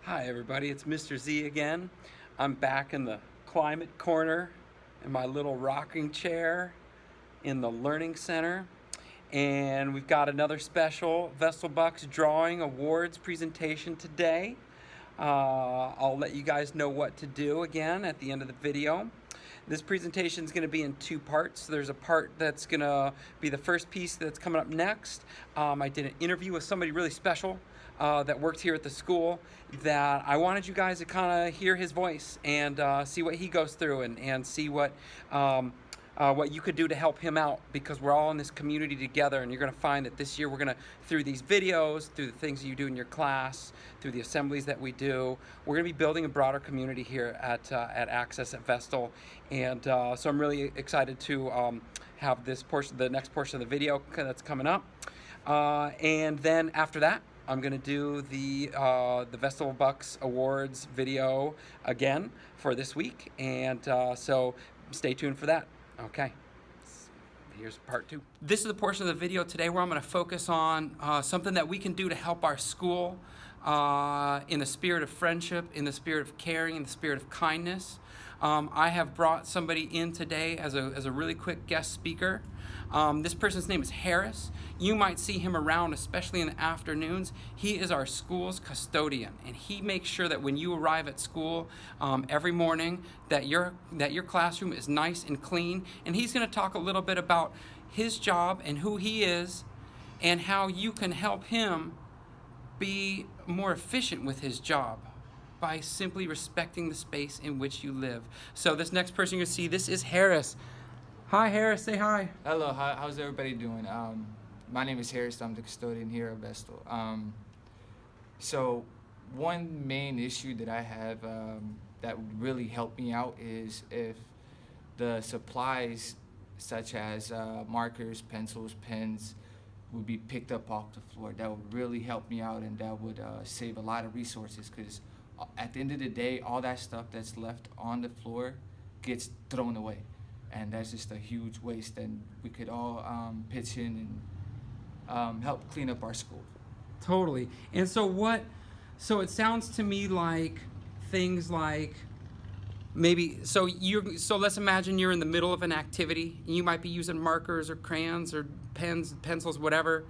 Hi everybody, it's Mr. Z again. I'm back in the climate corner in my little rocking chair in the Learning Center. And we've got another special Vestal Bucks Drawing Awards presentation today. I'll let you guys know what to do again at the end of the video. This presentation is going to be in two parts. There's a part that's going to be the first piece that's coming up next. I did an interview with somebody really special that worked here at the school that I wanted you guys to kind of hear his voice and see what he goes through and see what you could do to help him out, because we're all in this community together, and you're going to find that this year we're going to, through these videos, through the things that you do in your class, through the assemblies that we do, we're going to be building a broader community here at Access at Vestal. And so I'm really excited to have this portion, the next portion of the video that's coming up. And then after that, I'm going to do the Vestal Bucks Awards video again for this week. And so stay tuned for that. Okay, here's part two. This is the portion of the video today where I'm going to focus on something that we can do to help our school in the spirit of friendship, in the spirit of caring, in the spirit of kindness. I have brought somebody in today as a really quick guest speaker. This person's name is Harris. You might see him around, especially in the afternoons. He is our school's custodian, and he makes sure that when you arrive at school every morning, that your classroom is nice and clean. And he's going to talk a little bit about his job and who he is, and how you can help him be more efficient with his job by simply respecting the space in which you live. So this next person you're going to see, this is Harris. Hi, Harris. Say hi. Hello. How's everybody doing? My name is Harris. I'm the custodian here at Vestal. So one main issue that I have that would really help me out is if the supplies such as markers, pencils, pens would be picked up off the floor. That would really help me out, and that would save a lot of resources, because at the end of the day, all that stuff that's left on the floor gets thrown away. And that's just a huge waste, and we could all pitch in and help clean up our school. Totally. And so it sounds to me like things like so let's imagine you're in the middle of an activity, and you might be using markers or crayons or pens, pencils, whatever,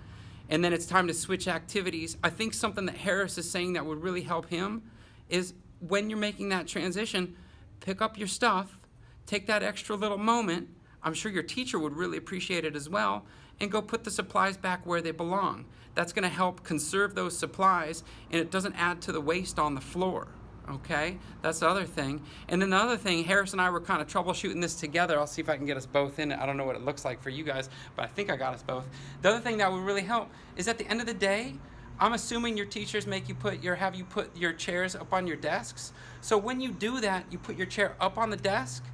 and then it's time to switch activities. I think something that Harris is saying that would really help him is when you're making that transition, pick up your stuff, take that extra little moment. I'm sure your teacher would really appreciate it as well, and go put the supplies back where they belong. That's going to help conserve those supplies, and it doesn't add to the waste on the floor. Okay, that's the other thing. And then the other thing, Harris and I were kind of troubleshooting this together. I'll see if I can get us both in it. I don't know what it looks like for you guys, but I think I got us both. The other thing that would really help is at the end of the day, I'm assuming your teachers have you put your chairs up on your desks. So when you do that, you put your chair up on the desk,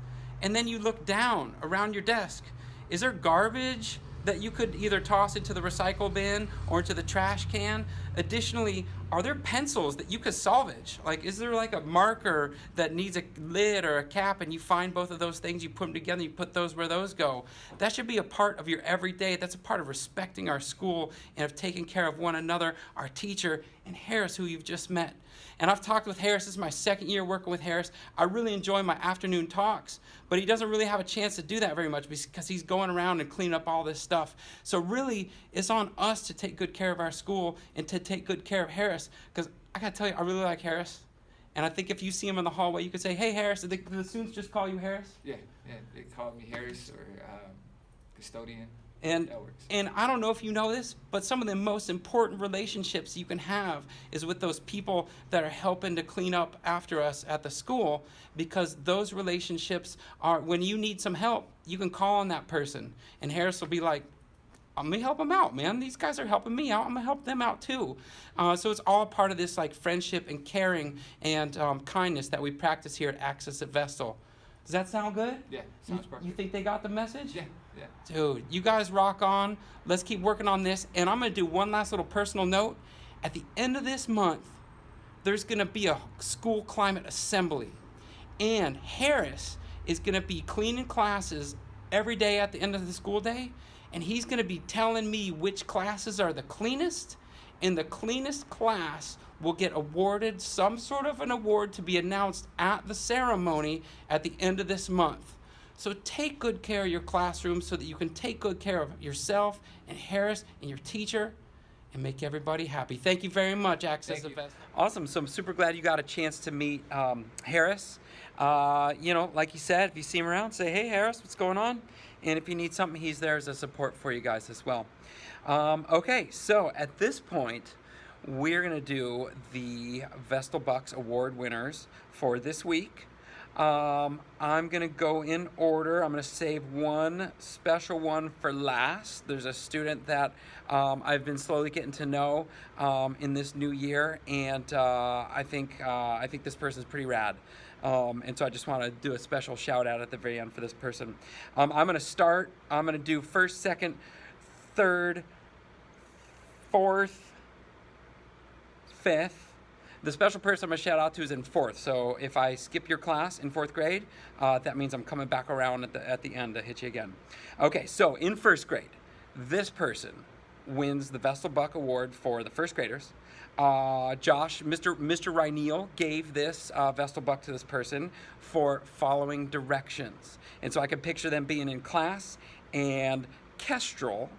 and then you look down around your desk. Is there garbage that you could either toss into the recycle bin or into the trash can? Additionally, are there pencils that you could salvage? Like, is there like a marker that needs a lid or a cap, and you find both of those things, you put them together, you put those where those go? That should be a part of your everyday. That's a part of respecting our school and of taking care of one another, our teacher, and Harris, who you've just met. And I've talked with Harris. This is my second year working with Harris. I really enjoy my afternoon talks, but he doesn't really have a chance to do that very much because he's going around and cleaning up all this stuff. So really, it's on us to take good care of our school and to take good care of Harris, because I got to tell you, I really like Harris. And I think if you see him in the hallway, you could say, hey, Harris, did the students just call you Harris? Yeah, they call me Harris or custodian. And That works. and I don't know if you know this, but some of the most important relationships you can have is with those people that are helping to clean up after us at the school, because those relationships are, when you need some help, you can call on that person. And Harris will be like, I'm going to help them out, man. These guys are helping me out. I'm going to help them out too. So it's all part of this like friendship and caring and kindness that we practice here at Access at Vestal. Does that sound good? Yeah, sounds perfect. You think they got the message? Yeah. Dude, you guys rock on. Let's keep working on this. And I'm going to do one last little personal note. At the end of this month, there's going to be a school climate assembly. And Harris is going to be cleaning classes every day at the end of the school day. And he's going to be telling me which classes are the cleanest and the cleanest class will get awarded some sort of an award to be announced at the ceremony at the end of this month. So take good care of your classroom so that you can take good care of yourself and Harris and your teacher and make everybody happy. Thank you very much, Access Thank you. Vestal. Awesome. So I'm super glad you got a chance to meet Harris. You know, like you said, if you see him around, say, hey, Harris, what's going on? And if you need something, he's there as a support for you guys as well. Okay, so at this point, we're going to do the Vestal Bucks Award winners for this week. I'm going to go in order. I'm going to save one special one for last. There's a student that I've been slowly getting to know in this new year, and I think this person's pretty rad. And so I just want to do a special shout out at the very end for this person. I'm going to start. I'm going to do first, second, third, fourth, fifth. The special person I'm going to shout out to is in fourth. So if I skip your class in fourth grade, that means I'm coming back around at the end to hit you again. Okay, so in first grade, this person wins the Vestal Buck Award for the first graders. Josh, Mr. Ryneel gave this Vestal Buck to this person for following directions. And so I could picture them being in class and Kestrel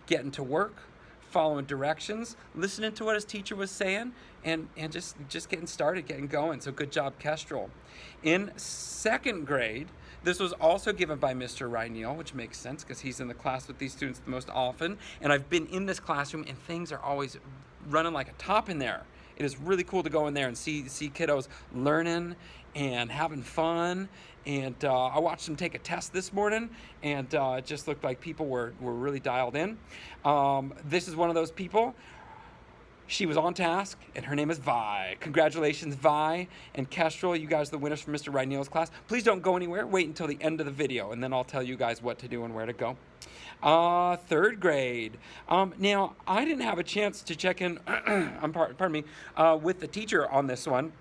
getting to work, following directions, listening to what his teacher was saying, and just getting started, getting going. So good job, Kestrel. In second grade, this was also given by Mr. Ryneel, which makes sense because he's in the class with these students the most often. And I've been in this classroom, and things are always running like a top in there. It is really cool to go in there and see kiddos learning and having fun. And I watched them take a test this morning, and it just looked like people were really dialed in. This is one of those people. She was on task, and her name is Vi. Congratulations, Vi and Kestrel. You guys are the winners from Mr. Ryneel's class. Please don't go anywhere. Wait until the end of the video, and then I'll tell you guys what to do and where to go. Third grade. Now, I didn't have a chance to check in, pardon me, with the teacher on this one,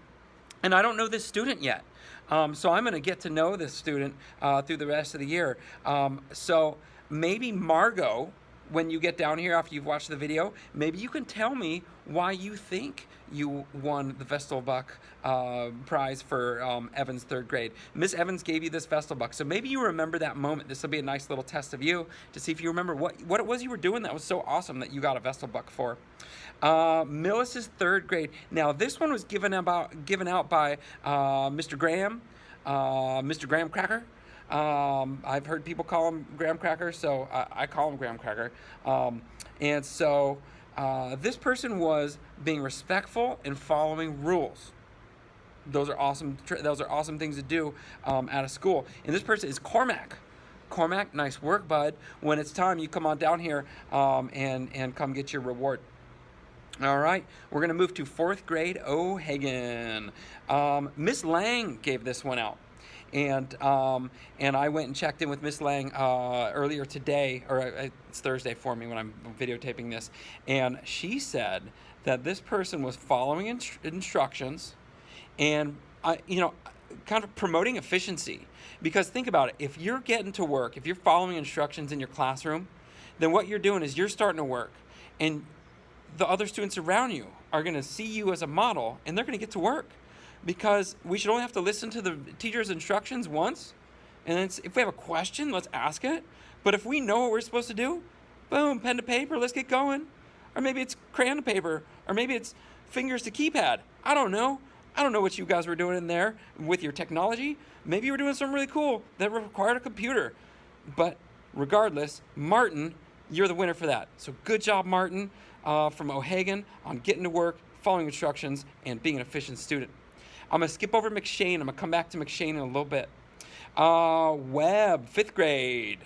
and I don't know this student yet. So I'm going to get to know this student through the rest of the year. So maybe Margot, when you get down here after you've watched the video, maybe you can tell me why you think you won the Vestal Buck prize for Evans' third grade. Miss Evans gave you this Vestal Buck, so maybe you remember that moment. This will be a nice little test of you to see if you remember what it was you were doing that was so awesome that you got a Vestal Buck for. Millis's third grade. Now this one was given out by Mr. Graham, Mr. Graham Cracker. I've heard people call him Graham Cracker, so I call him Graham Cracker. And so this person was being respectful and following rules. Those are awesome. Those are awesome things to do at a school. And this person is Cormac. Cormac, nice work, bud. When it's time, you come on down here and come get your reward. All right, we're going to move to fourth grade O'Hagan. Miss Lang gave this one out. And I went and checked in with Miss Lang earlier today, or it's Thursday for me when I'm videotaping this, and she said that this person was following instructions and, kind of promoting efficiency. Because think about it, if you're getting to work, if you're following instructions in your classroom, then what you're doing is you're starting to work, and the other students around you are going to see you as a model, and they're going to get to work. Because we should only have to listen to the teacher's instructions once, and then if we have a question, let's ask it. But if we know what we're supposed to do, boom, pen to paper, let's get going. Or maybe it's crayon to paper, or maybe it's fingers to keypad. I don't know. I don't know what you guys were doing in there with your technology. Maybe you were doing something really cool that required a computer. But regardless, Martin, you're the winner for that. So good job, Martin, from O'Hagan on getting to work, following instructions, and being an efficient student. I'm going to skip over McShane. I'm going to come back to McShane in a little bit. Webb, fifth grade.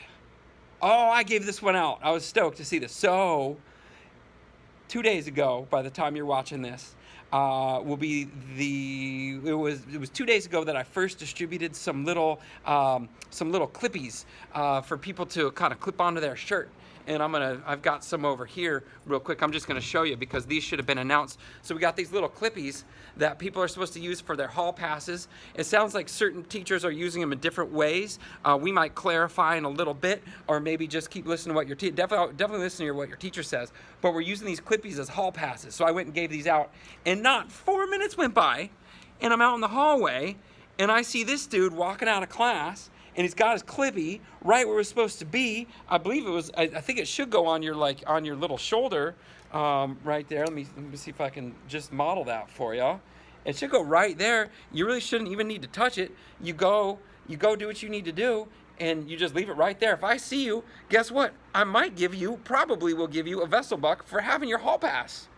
Oh, I gave this one out. I was stoked to see this. So, 2 days ago, by the time you're watching this, will be it was 2 days ago that I first distributed some little clippies for people to kind of clip onto their shirt. and I've got some over here real quick. I'm just gonna show you because these should have been announced. So we got these little clippies that people are supposed to use for their hall passes. It sounds like certain teachers are using them in different ways. We might clarify in a little bit, or maybe just keep listening to what your definitely listen to what your teacher says. But we're using these clippies as hall passes. So I went and gave these out, and not 4 minutes went by, and I'm out in the hallway, and I see this dude walking out of class, and he's got his clippy right where it's supposed to be. I believe it was, I think it should go on your little shoulder right there. Let me see if I can just model that for you. It should go right there. You really shouldn't even need to touch it. You go do what you need to do, and you just leave it right there. If I see you, guess what? I might probably will give you a Vestal buck for having your hall pass.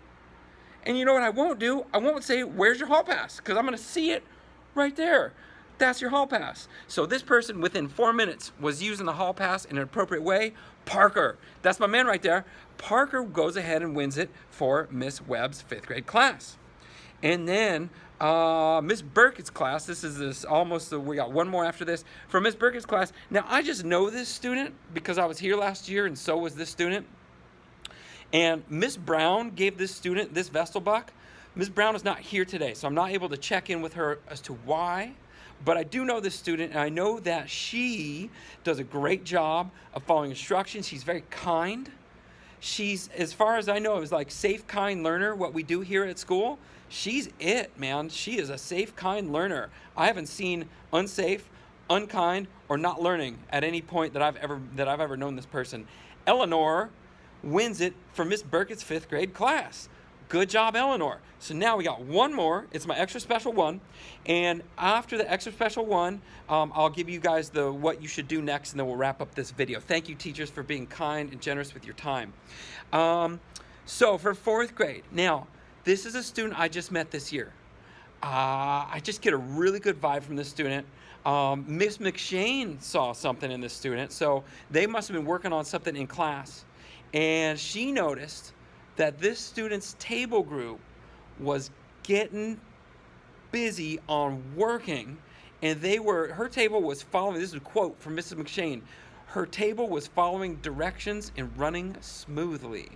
And you know what I won't do? I won't say, where's your hall pass? Because I'm gonna see it right there. That's your hall pass. So this person within 4 minutes was using the hall pass in an appropriate way. Parker, that's my man right there. Parker goes ahead and wins it for Miss Webb's 5th grade class. And then Miss Burkett's class, we got one more after this. For Miss Burkett's class, now I just know this student because I was here last year and so was this student. And Miss Brown gave this student this Vestal buck. Miss Brown is not here today, so I'm not able to check in with her as to why. But I do know this student, and I know that she does a great job of following instructions. She's very kind. She's, as far as I know, is like safe, kind learner, what we do here at school. She's it, man. She is a safe, kind learner. I haven't seen unsafe, unkind, or not learning at any point that I've ever known this person. Eleanor wins it for Miss Burkett's 5th grade class. Good job, Eleanor. So now we got one more. It's my extra special one. And after the extra special one, I'll give you guys what you should do next, and then we'll wrap up this video. Thank you, teachers, for being kind and generous with your time. So for 4th grade, now, this is a student I just met this year. I just get a really good vibe from this student. Miss McShane saw something in this student, so they must have been working on something in class. And she noticed that this student's table group was getting busy on working, and her table was following, this is a quote from Mrs. McShane, her table was following directions and running smoothly.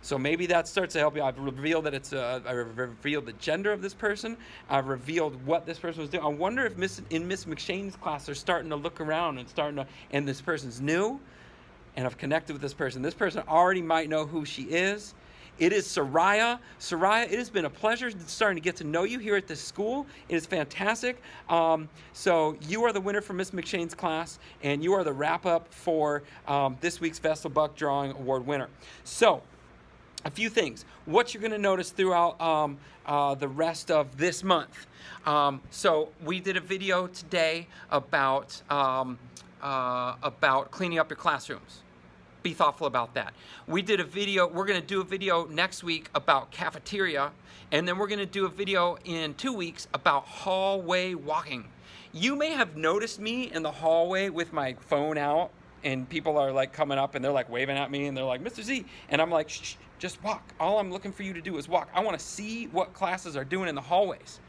So maybe that starts to help you. I've revealed that I've revealed the gender of this person. I've revealed what this person was doing. I wonder if in Miss McShane's class they're starting to look around and this person's new, and I've connected with this person. This person already might know who she is. It is Soraya. Soraya, it has been a pleasure starting to get to know you here at this school. It is fantastic. So you are the winner for Miss McShane's class, and you are the wrap-up for this week's Vestal Buck Drawing Award winner. So, a few things. What you're going to notice throughout the rest of this month. So we did a video today about cleaning up your classrooms. Be thoughtful about that. We're going to do a video next week about cafeteria, and then we're going to do a video in 2 weeks about hallway walking. You may have noticed me in the hallway with my phone out, and people are like coming up and they're like waving at me and they're like, Mr. Z, and I'm like, shh, just walk. All I'm looking for you to do is walk. I want to see what classes are doing in the hallways.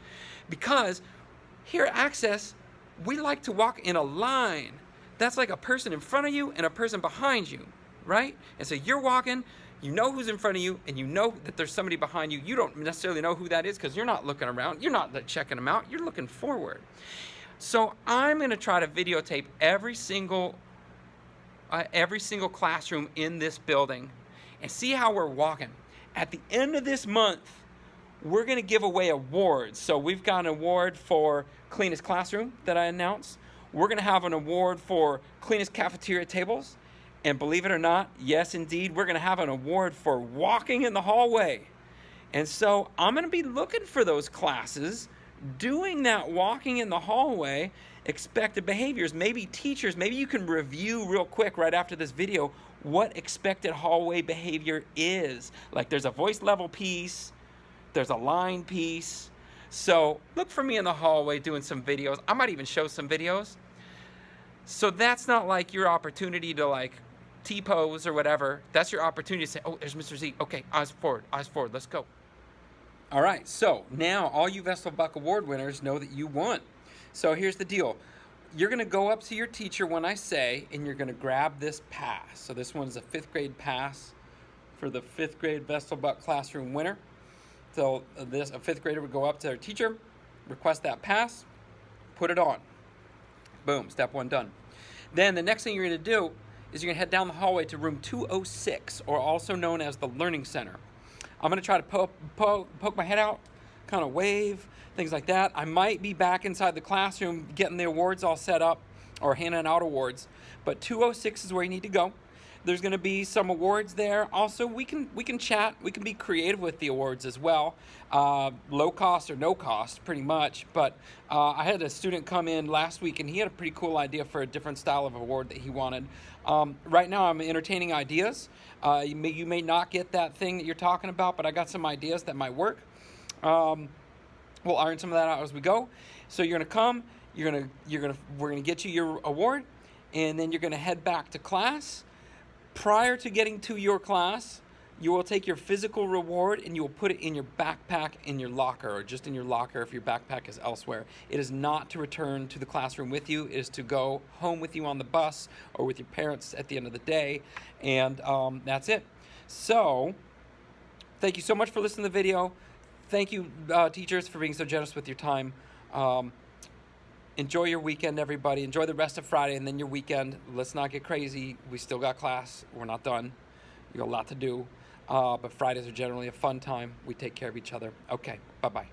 Because here at Access, we like to walk in a line. That's like a person in front of you and a person behind you, right? And so you're walking, you know who's in front of you, and you know that there's somebody behind you. You don't necessarily know who that is because you're not looking around. You're not checking them out. You're looking forward. So I'm going to try to videotape every single classroom in this building and see how we're walking. At the end of this month, we're going to give away awards. So we've got an award for cleanest classroom that I announced. We're going to have an award for cleanest cafeteria tables. And believe it or not, yes, indeed, we're going to have an award for walking in the hallway. And so I'm going to be looking for those classes doing that walking in the hallway, expected behaviors. Maybe teachers, maybe you can review real quick right after this video what expected hallway behavior is. Like there's a voice level piece, there's a line piece. So look for me in the hallway doing some videos. I might even show some videos. So that's not like your opportunity to like T-pose or whatever. That's your opportunity to say, oh, there's Mr. Z. Okay, eyes forward, let's go. All right, so now all you Vestal Buck Award winners know that you won. So here's the deal. you're going to go up to your teacher when I say, and you're going to grab this pass. So this one's a 5th grade pass for the 5th grade Vestal Buck classroom winner. So a 5th grader would go up to their teacher, request that pass, put it on. Boom, step 1 done. Then the next thing you're going to do is you're going to head down the hallway to room 206, or also known as the Learning Center. I'm going to try to poke my head out, kind of wave, things like that. I might be back inside the classroom getting the awards all set up or handing out awards, but 206 is where you need to go. There's going to be some awards there. Also, we can chat. We can be creative with the awards as well. Low cost or no cost, pretty much. But I had a student come in last week, and he had a pretty cool idea for a different style of award that he wanted. Right now, I'm entertaining ideas. You may not get that thing that you're talking about, but I got some ideas that might work. We'll iron some of that out as we go. So you're gonna come. We're gonna get you your award, and then you're gonna head back to class. Prior to getting to your class, you will take your physical reward and you will put it in your backpack in your locker, or just in your locker if your backpack is elsewhere. It is not to return to the classroom with you. It is to go home with you on the bus or with your parents at the end of the day. And that's it. So thank you so much for listening to the video. Thank you, teachers, for being so generous with your time. Enjoy your weekend, everybody. Enjoy the rest of Friday and then your weekend. Let's not get crazy. We still got class. We're not done. We got a lot to do. But Fridays are generally a fun time. We take care of each other. Okay, bye-bye.